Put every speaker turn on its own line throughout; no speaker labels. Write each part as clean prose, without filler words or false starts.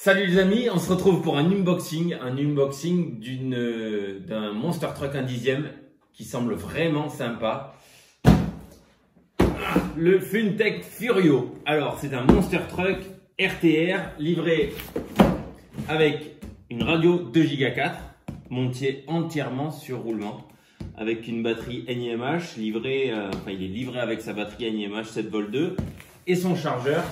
Salut les amis, on se retrouve pour un unboxing d'un Monster Truck 1/10 qui semble vraiment sympa. Le Funtech Furio. Alors c'est un Monster Truck RTR livré avec une radio 2 Go 4 montée entièrement sur roulement avec une batterie NiMH livrée, il est livré avec sa batterie NiMH 7V2 et son chargeur.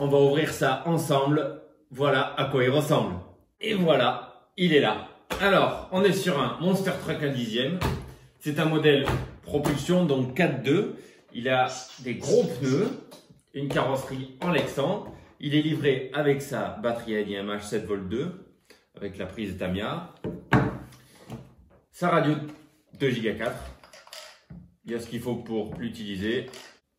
On va ouvrir ça ensemble. Voilà à quoi il ressemble. Et voilà, il est là. Alors, on est sur un Monster Truck 1/10. C'est un modèle propulsion, donc 4.2. Il a des gros pneus, une carrosserie en Lexan. Il est livré avec sa batterie NiMH 7V2, avec la prise Tamiya. Sa radio 2 Go 4. Il y a ce qu'il faut pour l'utiliser.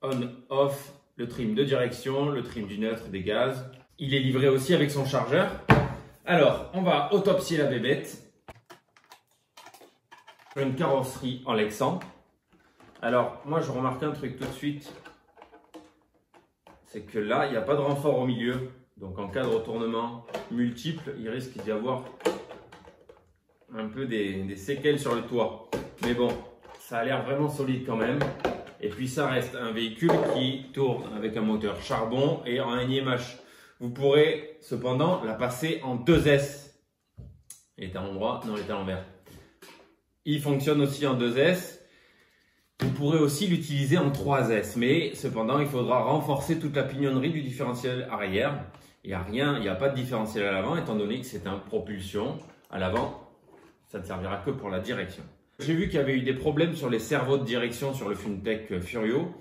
On, off, le trim de direction, le trim du neutre, des gaz. Il est livré aussi avec son chargeur. Alors, on va autopsier la bébête. Une carrosserie en Lexan. Alors, moi, je remarque un truc tout de suite. C'est que là, il n'y a pas de renfort au milieu. Donc, en cas de retournement multiple, il risque d'y avoir un peu des séquelles sur le toit. Mais bon, ça a l'air vraiment solide quand même. Et puis, ça reste un véhicule qui tourne avec un moteur charbon et en NiMH. Vous pourrez cependant la passer en 2S. Il est à l'endroit, non, il est à l'envers. Il fonctionne aussi en 2S. Vous pourrez aussi l'utiliser en 3S. Mais cependant, il faudra renforcer toute la pignonnerie du différentiel arrière. Il n'y a pas de différentiel à l'avant, étant donné que c'est un propulsion. À l'avant, ça ne servira que pour la direction. J'ai vu qu'il y avait eu des problèmes sur les servos de direction sur le Funtech Furio.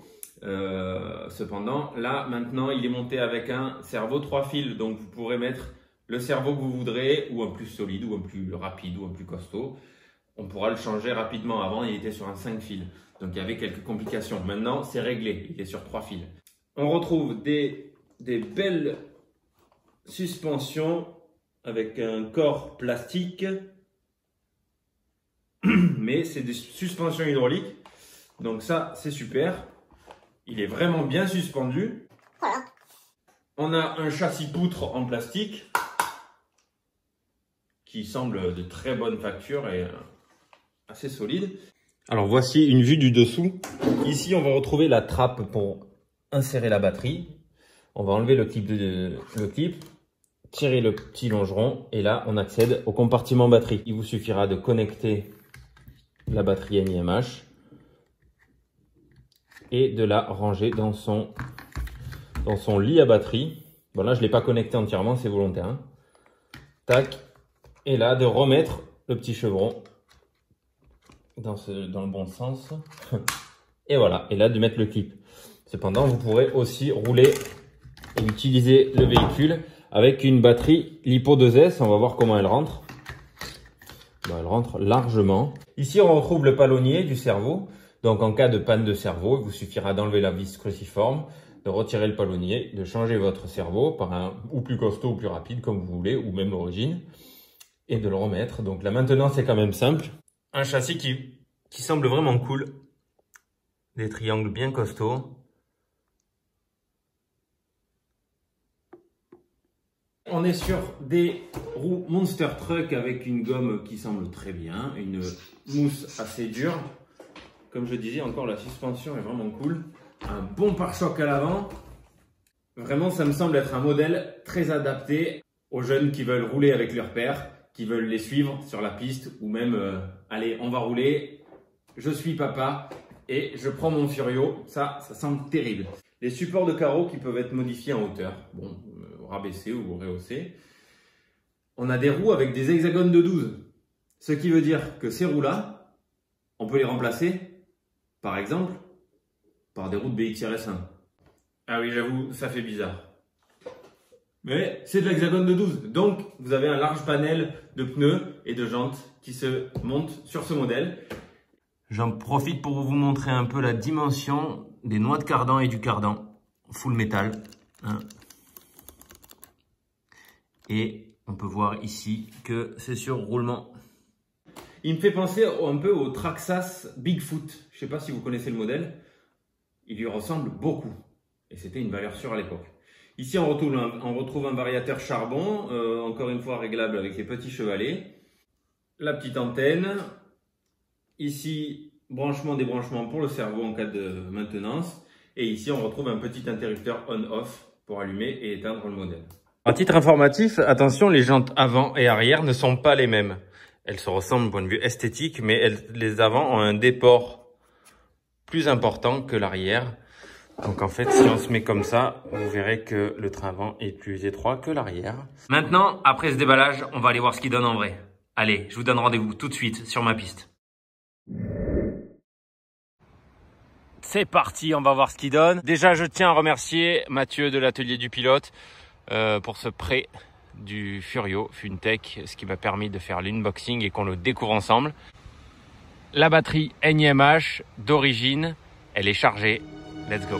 Cependant, là, maintenant, il est monté avec un servo 3 fils. Donc, vous pourrez mettre le servo que vous voudrez, ou un plus solide, ou un plus rapide, ou un plus costaud. On pourra le changer rapidement. Avant, il était sur un 5 fils. Donc, il y avait quelques complications. Maintenant, c'est réglé. Il est sur 3 fils. On retrouve des belles suspensions avec un corps plastique. Mais c'est des suspensions hydrauliques. Donc, ça, c'est super. Il est vraiment bien suspendu. Voilà. On a un châssis poutre en plastique qui semble de très bonne facture et assez solide. Alors voici une vue du dessous. Ici, on va retrouver la trappe pour insérer la batterie. On va enlever le clip, tirer le petit longeron et là, on accède au compartiment batterie. Il vous suffira de connecter la batterie NiMH et de la ranger dans son lit à batterie. Bon là, je ne l'ai pas connecté entièrement, c'est volontaire. Hein. Tac. Et là, de remettre le petit chevron dans le bon sens. Et voilà. Et là, de mettre le clip. Cependant, vous pourrez aussi rouler et utiliser le véhicule avec une batterie LiPo 2S. On va voir comment elle rentre. Bon, elle rentre largement. Ici, on retrouve le palonnier du servo. Donc, en cas de panne de servo, il vous suffira d'enlever la vis cruciforme, de retirer le palonnier, de changer votre servo par un ou plus costaud ou plus rapide, comme vous voulez, ou même l'origine, et de le remettre. Donc, la maintenance est quand même simple. Un châssis qui semble vraiment cool. Des triangles bien costauds. On est sur des roues Monster Truck avec une gomme qui semble très bien, une mousse assez dure. Comme je disais, encore la suspension est vraiment cool. Un bon pare-choc à l'avant. Vraiment, ça me semble être un modèle très adapté aux jeunes qui veulent rouler avec leur père, qui veulent les suivre sur la piste ou même, allez, on va rouler, je suis papa et je prends mon Furio. Ça semble terrible. Les supports de carreaux qui peuvent être modifiés en hauteur, bon, rabaissés ou rehaussés. On a des roues avec des hexagones de 12. Ce qui veut dire que ces roues-là, on peut les remplacer par exemple, par des roues de BX-RS1. Ah oui, j'avoue, ça fait bizarre. Mais c'est de l'hexagone de 12. Donc, vous avez un large panel de pneus et de jantes qui se montent sur ce modèle. J'en profite pour vous montrer un peu la dimension des noix de cardan et du cardan. Full métal. Hein. Et on peut voir ici que c'est sur roulement. Il me fait penser un peu au Traxxas Bigfoot. Je ne sais pas si vous connaissez le modèle. Il lui ressemble beaucoup. Et c'était une valeur sûre à l'époque. Ici, on retrouve un variateur charbon, encore une fois réglable avec les petits chevalets. La petite antenne. Ici, débranchement pour le cerveau en cas de maintenance. Et ici, on retrouve un petit interrupteur on-off pour allumer et éteindre le modèle. À titre informatif, attention, les jantes avant et arrière ne sont pas les mêmes. Elles se ressemblent du point de vue esthétique, mais les avant ont un déport plus important que l'arrière. Donc en fait, si on se met comme ça, vous verrez que le train avant est plus étroit que l'arrière. Maintenant, après ce déballage, on va aller voir ce qu'il donne en vrai. Allez, je vous donne rendez-vous tout de suite sur ma piste. C'est parti, on va voir ce qu'il donne. Déjà, je tiens à remercier Mathieu de l'atelier du pilote pour ce prêt du Furio Funtech, ce qui m'a permis de faire l'unboxing et qu'on le découvre ensemble. La batterie NiMH d'origine, elle est chargée. Let's go.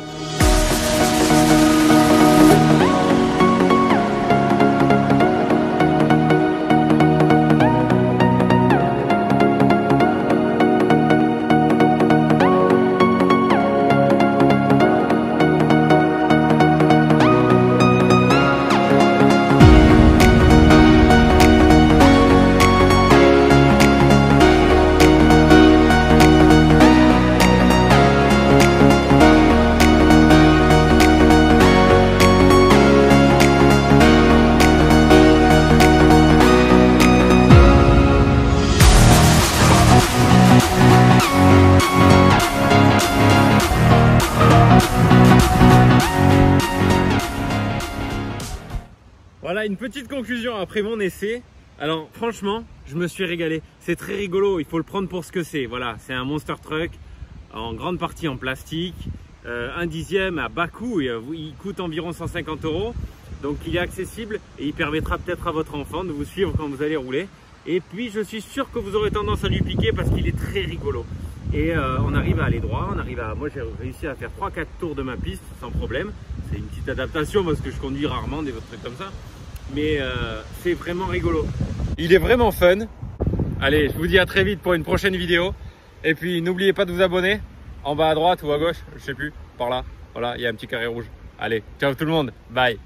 Voilà une petite conclusion après mon essai. Alors franchement, je me suis régalé. C'est très rigolo, il faut le prendre pour ce que c'est. Voilà, c'est un monster truck en grande partie en plastique, un dixième à bas coût, il coûte environ 150 €. Donc il est accessible et il permettra peut-être à votre enfant de vous suivre quand vous allez rouler. Et puis je suis sûr que vous aurez tendance à lui piquer parce qu'il est très rigolo. Et on arrive à aller droit, moi j'ai réussi à faire 3-4 tours de ma piste sans problème. C'est une petite adaptation parce que je conduis rarement des trucs comme ça. Mais c'est vraiment rigolo. Il est vraiment fun. Allez, je vous dis à très vite pour une prochaine vidéo. Et puis n'oubliez pas de vous abonner. En bas à droite ou à gauche, je sais plus, par là. Voilà, il y a un petit carré rouge. Allez, ciao tout le monde. Bye.